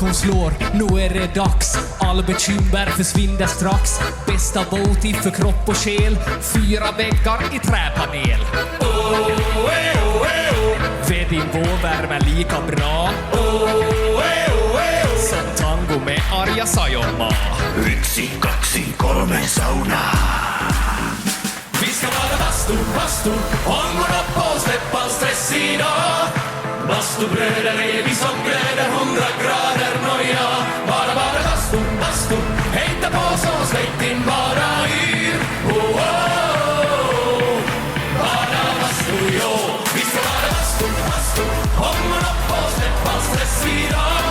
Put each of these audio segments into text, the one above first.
hon slår. Nu är det dags, all bekymmer försvinner strax. Bästa Voti för kropp och själ, 4 väggar i träpanel. Vet din vårvärme lika bra som tango med Arja Saijonmaa. 1, 2, 3 sauna. Vi ska vara bastu, ångorna på, släpp all stress idag. Bastubröder är vi som glöder, 100 grader noja. Bara bastu, hejta på så släpp din bara yr. Bara bastu, jo. Vi ska vara bastu, ångorna på, släpp all stress idag.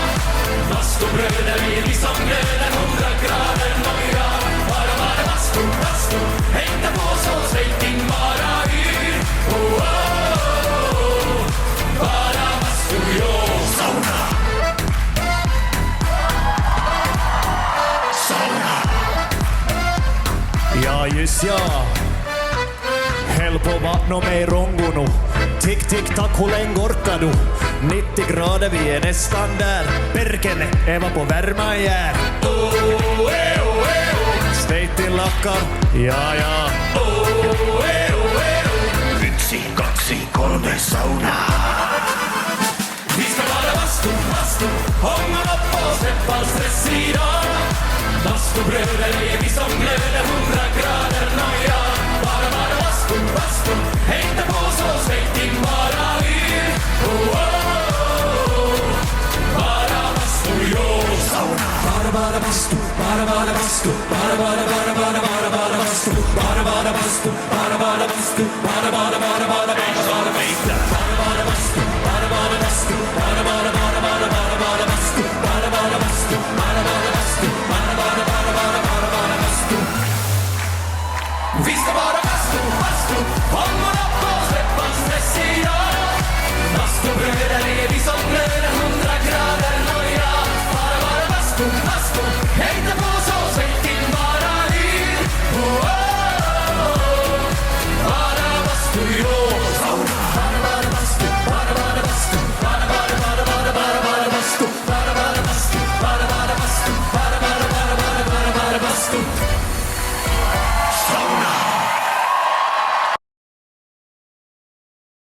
Bastubröder är vi som glöder, 100 grader noja. Bara bastu, hejta på så släpp din bara yr. Bara bastu, jo. Sauna. Sauna. Ja, just ja. Häll på vattnet med rongono. Tick, tick, tack, hur länge orkar du? 90 grader, vi är nästan där. Perkele, Eva på värma är. Stay till lackar, ja, ja. 1, 2, 3 sauna. Vi ska vara bastu, ångarna på, släpp all stress idag. Bastubröder är vi som glöder, 100 grader noja. Bara bastu, hejta på så släpp din bara yr. Bara bastu, jo. Sauna. Bara bastu, bara bastu, bara bastu, bara bastu, bara bastu, bara bastu.